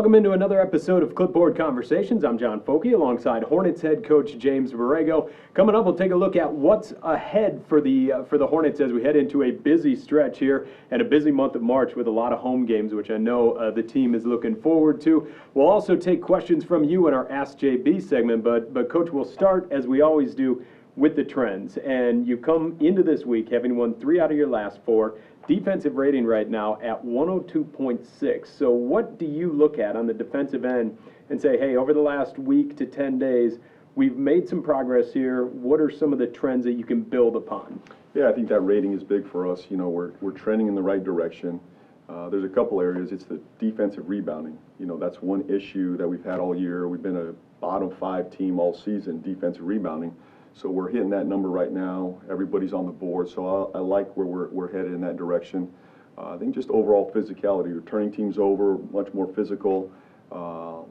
Welcome into another episode of Clipboard Conversations. I'm John Folke alongside Hornets head coach James Borrego. Coming up, we'll take a look at what's ahead for the Hornets as we head into a busy stretch here and a busy month of March with a lot of home games, which I know the team is looking forward to. We'll also take questions from you in our Ask JB segment, but Coach, we'll start, as we always do, with the trends. And you come into this week having won 3 out of your last 4. Defensive rating right now at 102.6. So what do you look at on the defensive end and say, hey, over the last week to 10 days, we've made some progress here. What are some of the trends that you can build upon? Yeah, I think that rating is big for us. You know, we're trending in the right direction. There's a couple areas. It's the defensive rebounding. You know, that's one issue that we've had all year. We've been a bottom 5 team all season, defensive rebounding. So we're hitting that number right now. Everybody's on the board. So I like where we're headed in that direction. I think just overall physicality, we're turning teams over, much more physical,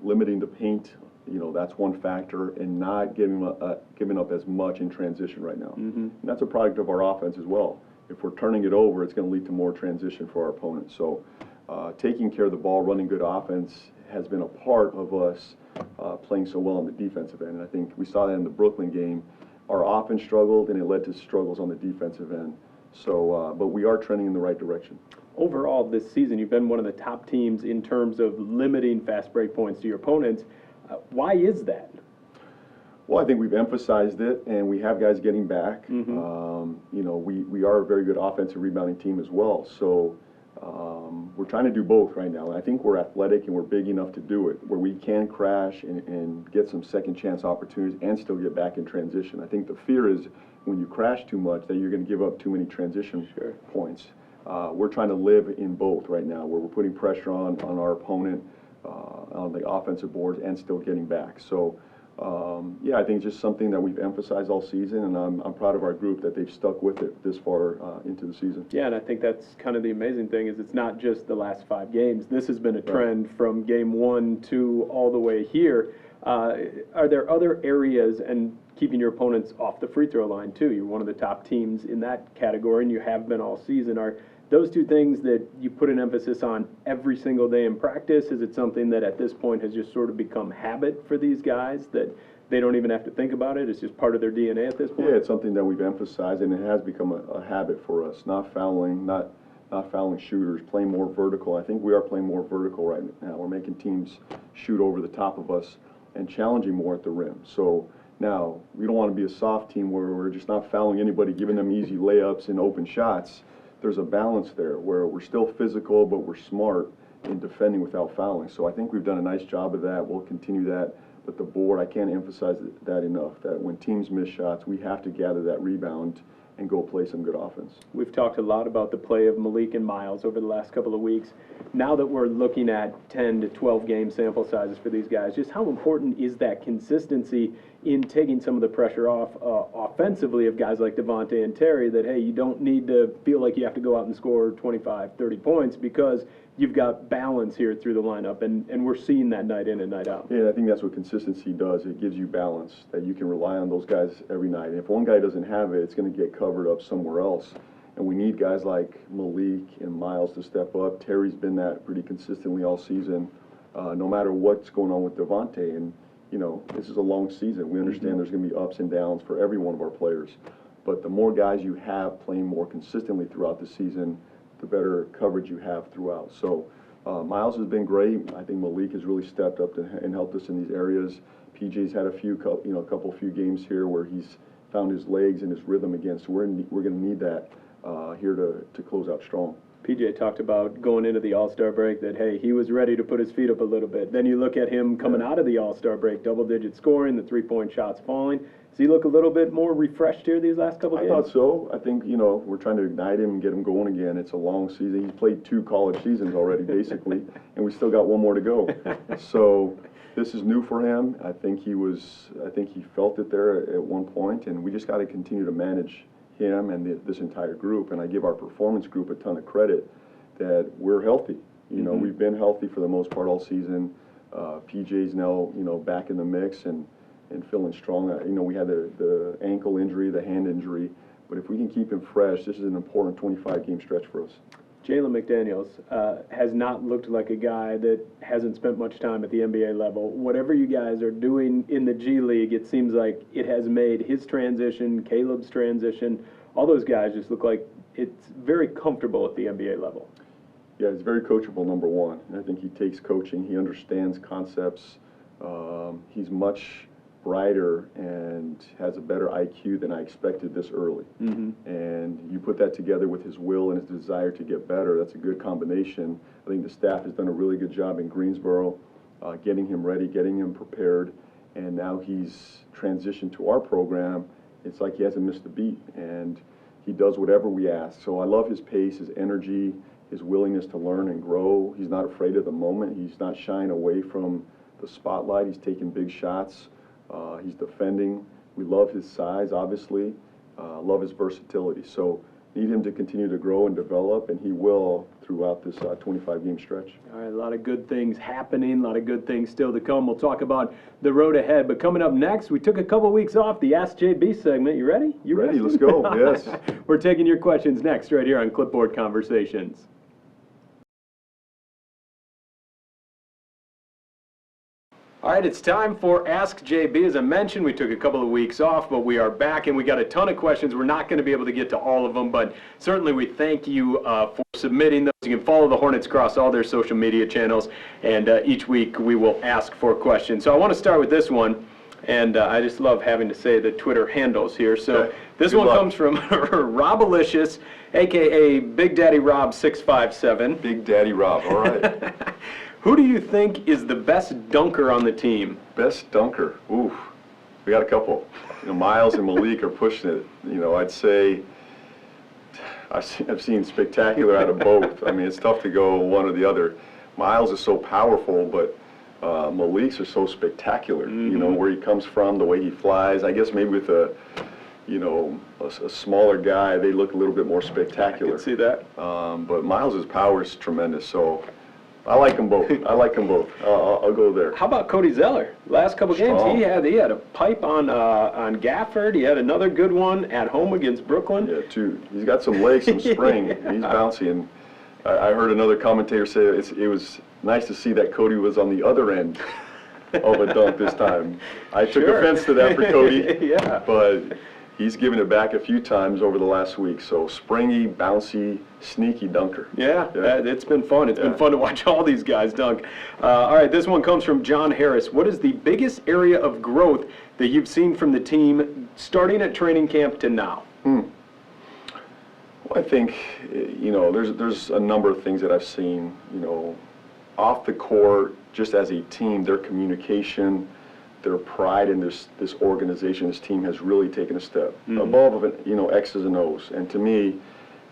limiting the paint. You know, that's one factor, and not giving up as much in transition right now. And that's a product of our offense as well. If we're turning it over, it's going to lead to more transition for our opponents. So taking care of the ball, running good offense has been a part of us playing so well on the defensive end. And I think we saw that in the Brooklyn game. Our offense struggled, and it led to struggles on the defensive end. So, but we are trending in the right direction. Overall, this season, you've been one of the top teams in terms of limiting fast break points to your opponents. Why is that? Well, I think we've emphasized it, and we have guys getting back. You know, we are a very good offensive rebounding team as well. So we're trying to do both right now. And I think we're athletic and we're big enough to do it, where we can crash and get some second chance opportunities and still get back in transition. I think the fear is when you crash too much that you're going to give up too many transition points. We're trying to live in both right now, where we're putting pressure on our opponent on the offensive boards and still getting back. So yeah, I think it's just something that we've emphasized all season, and I'm proud of our group that they've stuck with it this far into the season. Yeah, and I think that's kind of the amazing thing is it's not just the last 5 games. This has been a trend from game 1 to all the way here. Are there other areas, and keeping your opponents off the free throw line too? You're one of the top teams in that category, and you have been all season. Are those 2 things that you put an emphasis on every single day in practice? Is it something that at this point has just sort of become habit for these guys that they don't even have to think about it? It's just part of their DNA at this point? Yeah, it's something that we've emphasized, and it has become a habit for us. Not fouling, not fouling shooters, playing more vertical. I think we are playing more vertical right now. We're making teams shoot over the top of us and challenging more at the rim. So now, we don't want to be a soft team where we're just not fouling anybody, giving them easy layups and open shots. There's a balance there where we're still physical, but we're smart in defending without fouling. So I think we've done a nice job of that. We'll continue that. But the board, I can't emphasize that enough, that when teams miss shots, we have to gather that rebound and go play some good offense. We've talked a lot about the play of Malik and Miles over the last couple of weeks. Now that we're looking at 10 to 12 game sample sizes for these guys, just how important is that consistency in taking some of the pressure off offensively of guys like Devontae and Terry, that, hey, you don't need to feel like you have to go out and score 25, 30 points because you've got balance here through the lineup, and we're seeing that night in and night out. Yeah, I think that's what consistency does. It gives you balance, that you can rely on those guys every night. And if one guy doesn't have it, it's going to get covered up somewhere else. And we need guys like Malik and Miles to step up. Terry's been that pretty consistently all season, no matter what's going on with Devontae. And, you know, this is a long season. We understand there's going to be ups and downs for every one of our players. But the more guys you have playing more consistently throughout the season, the better coverage you have throughout. So Miles has been great. I think Malik has really stepped up and helped us in these areas. PJ's had a few games here where he's found his legs and his rhythm again. So we're going to need that here to close out strong. PJ talked about going into the All-Star break that, hey, he was ready to put his feet up a little bit. Then you look at him coming out of the All-Star break, double-digit scoring, the 3-point shots falling. Does he look a little bit more refreshed here these last couple of games? I thought so. I think, you know, we're trying to ignite him and get him going again. It's a long season. He's played 2 college seasons already, basically, and we still got 1 more to go. So this is new for him. I think he felt it there at one point, and we just got to continue to manage him and this entire group. And I give our performance group a ton of credit that we're healthy. You know, we've been healthy for the most part all season. PJ's now, you know, back in the mix and feeling strong. You know, we had the ankle injury, the hand injury, but if we can keep him fresh, this is an important 25-game stretch for us. Jalen McDaniels has not looked like a guy that hasn't spent much time at the NBA level. Whatever you guys are doing in the G League, it seems like it has made his transition, Caleb's transition, all those guys just look like it's very comfortable at the NBA level. Yeah, he's very coachable, number one. And I think he takes coaching. He understands concepts. He's much brighter and has a better IQ than I expected this early. And you put that together with his will and his desire to get better, that's a good combination. I think the staff has done a really good job in Greensboro, getting him ready, getting him prepared, and now he's transitioned to our program. It's like he hasn't missed a beat, and he does whatever we ask. So I love his pace, his energy, his willingness to learn and grow. He's not afraid of the moment. He's not shying away from the spotlight. He's taking big shots. He's defending. We love his size, obviously. Love his versatility. So need him to continue to grow and develop, and he will throughout this 25-game stretch. All right, a lot of good things happening, a lot of good things still to come. We'll talk about the road ahead. But coming up next, we took a couple weeks off the Ask JB segment. You ready? You ready? Let's go. Yes. We're taking your questions next right here on Clipboard Conversations. All right, it's time for Ask JB. As I mentioned, we took a couple of weeks off, but we are back, and we got a ton of questions. We're not going to be able to get to all of them, but certainly we thank you for submitting those. You can follow the Hornets across all their social media channels, and each week we will ask for questions. So I want to start with this one, and I just love having to say the Twitter handles here. So this Good one luck. comes from Robalicious, a.k.a. Big Daddy Rob 657. Big Daddy Rob, all right. Who do you think is the best dunker on the team? Best dunker? Ooh, we got a couple. Miles and Malik are pushing it. I'd say I've seen spectacular out of both. I mean, it's tough to go one or the other. Miles is so powerful, but Malik's are so spectacular. Where he comes from, the way he flies. I guess maybe with a smaller guy, they look a little bit more spectacular. I can see that. But Miles' power is tremendous, so I like them both. I'll go there. How about Cody Zeller? Last couple games, Strong. he had a pipe on Gafford. He had another good one at home against Brooklyn. Yeah, too. He's got some legs, some spring. He's bouncy. And I heard another commentator say it was nice to see that Cody was on the other end of a dunk this time. I took offense to that for Cody. Yeah. But he's given it back a few times over the last week. So springy, bouncy, sneaky dunker. Yeah. It's been fun. It's been fun to watch all these guys dunk. All right, this one comes from John Harris. What is the biggest area of growth that you've seen from the team starting at training camp to now? Well, I think, there's a number of things that I've seen, off the court, just as a team, their communication, their pride in this organization, this team has really taken a step above, X's and O's. And to me,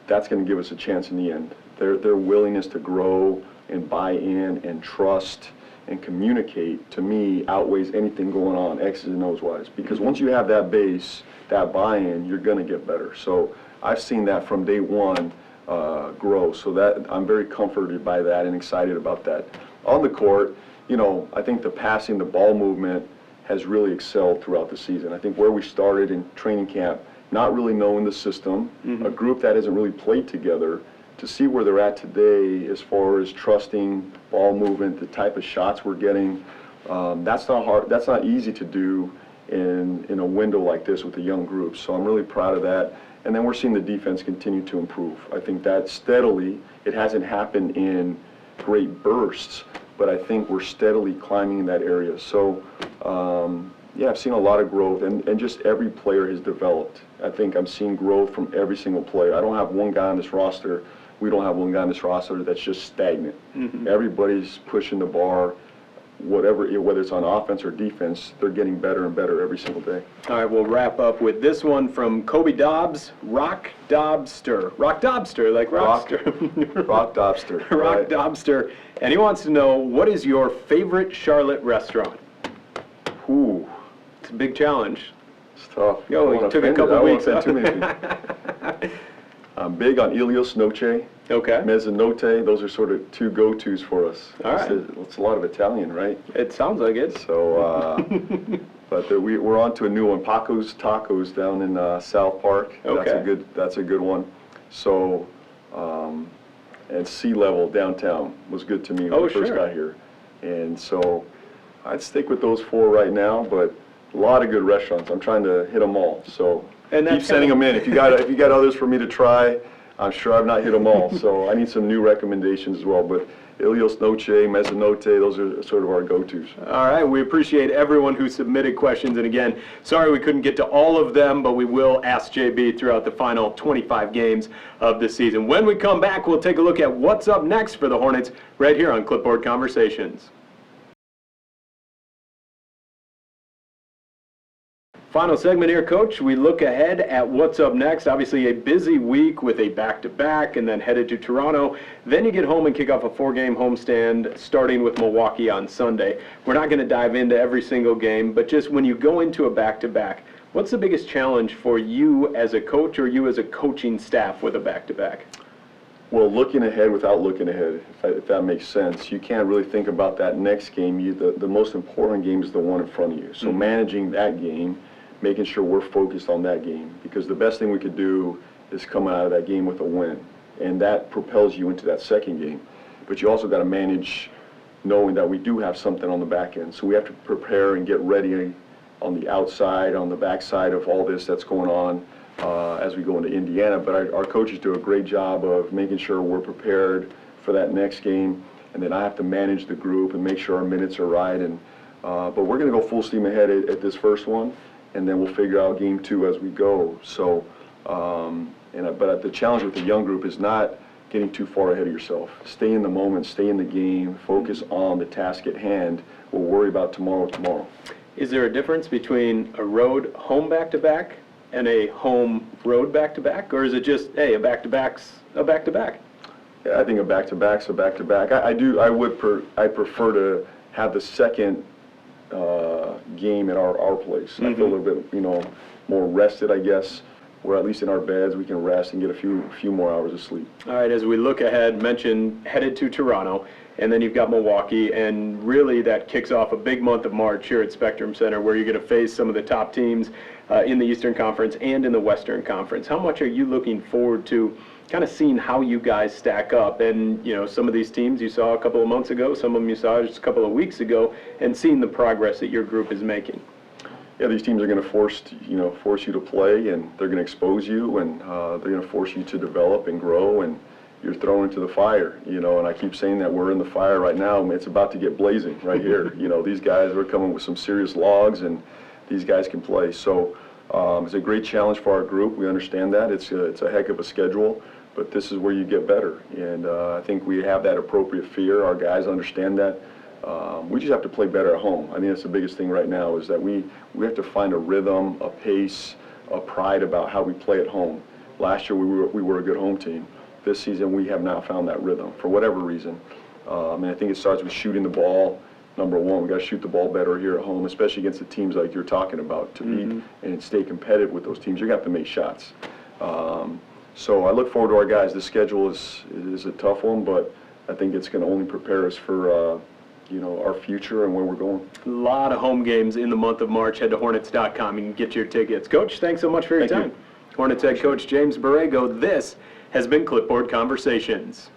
that's going to give us a chance in the end. Their willingness to grow and buy in and trust and communicate, to me, outweighs anything going on X's and O's wise. Because once you have that base, that buy-in, you're going to get better. So I've seen that from day one grow. So that I'm very comforted by that and excited about that. On the court, I think the passing, the ball movement has really excelled throughout the season. I think where we started in training camp, not really knowing the system, a group that hasn't really played together, to see where they're at today as far as trusting ball movement, the type of shots we're getting, that's not hard. That's not easy to do in a window like this with a young group. So I'm really proud of that. And then we're seeing the defense continue to improve. I think that steadily, it hasn't happened in great bursts, but I think we're steadily climbing in that area. So, I've seen a lot of growth, and just every player has developed. I think I'm seeing growth from every single player. I don't have one guy on this roster, we don't have one guy on this roster that's just stagnant. Everybody's pushing the bar, whether it's on offense or defense, they're getting better and better every single day. All right, we'll wrap up with this one from Kobe Dobbs, Rock Dobster, like Rockster. Rock Dobster. Rock Dobster, and he wants to know, what is your favorite Charlotte restaurant? Ooh, it's a big challenge. It's tough. It took a couple weeks. I'm big on Ilios Noche. Okay. Mezzanotte, those are sort of two go-tos for us. All right. It's a lot of Italian, right? It sounds like it. So, but we're on to a new one, Paco's Tacos down in South Park. Okay. That's a good one. So, and sea level downtown was good to me when Oh, I first sure. got here. And so I'd stick with those 4 right now, but a lot of good restaurants. I'm trying to hit them all. So And that's keep sending them in. If you got others for me to try, I'm sure I've not hit them all. So I need some new recommendations as well. But Ilios Noche, Mezzanotte, those are sort of our go-tos. All right, we appreciate everyone who submitted questions, and again, sorry we couldn't get to all of them, but we will ask JB throughout the final 25 games of the season. When we come back, we'll take a look at what's up next for the Hornets right here on Clipboard Conversations. Final segment here, Coach. We look ahead at what's up next. Obviously, a busy week with a back-to-back and then headed to Toronto. Then you get home and kick off a 4-game homestand starting with Milwaukee on Sunday. We're not going to dive into every single game, but just when you go into a back-to-back, what's the biggest challenge for you as a coach or you as a coaching staff with a back-to-back? Well, looking ahead without looking ahead, if that makes sense. You can't really think about that next game. The most important game is the one in front of you. So managing that game, making sure we're focused on that game, because the best thing we could do is come out of that game with a win, and that propels you into that second game. But you also got to manage knowing that we do have something on the back end, so we have to prepare and get ready on the outside, on the backside of all this that's going on as we go into Indiana. But our coaches do a great job of making sure we're prepared for that next game, and then I have to manage the group and make sure our minutes are right. And but we're going to go full steam ahead at this first one, and then we'll figure out game 2 as we go. So, but the challenge with the young group is not getting too far ahead of yourself. Stay in the moment, stay in the game, focus on the task at hand. We'll worry about tomorrow. Is there a difference between a road home back-to-back and a home road back-to-back, or is it just, hey, a back-to-back's a back-to-back? Yeah, I think a back-to-back's a back-to-back. I prefer to have the second game at our place. I feel a little bit, more rested, I guess. We're at least in our beds, we can rest and get a few more hours of sleep. All right, as we look ahead, mentioned headed to Toronto, and then you've got Milwaukee, and really that kicks off a big month of March here at Spectrum Center, where you're going to face some of the top teams in the Eastern Conference and in the Western Conference. How much are you looking forward to kind of seeing how you guys stack up? And, some of these teams you saw a couple of months ago, some of them you saw just a couple of weeks ago, and seeing the progress that your group is making. Yeah, these teams are going to force you to play, and they're going to expose you, and they're going to force you to develop and grow, and you're thrown into the fire, and I keep saying that we're in the fire right now. It's about to get blazing right here. These guys are coming with some serious logs, and these guys can play. So it's a great challenge for our group. We understand that. It's a heck of a schedule, but this is where you get better, and I think we have that appropriate fear. Our guys understand that. We just have to play better at home. I think that's the biggest thing right now, is that we have to find a rhythm, a pace, a pride about how we play at home. Last year we were a good home team. This season we have not found that rhythm for whatever reason. And I think it starts with shooting the ball. Number one, we got to shoot the ball better here at home, especially against the teams like you're talking about. To beat and stay competitive with those teams, you're going to have to make shots. So I look forward to our guys. The schedule is a tough one, but I think it's going to only prepare us for our future and where we're going. A lot of home games in the month of March. Head to Hornets.com. You can get your tickets. Coach, thanks so much for your time. Hornets head coach James Borrego. This has been Clipboard Conversations.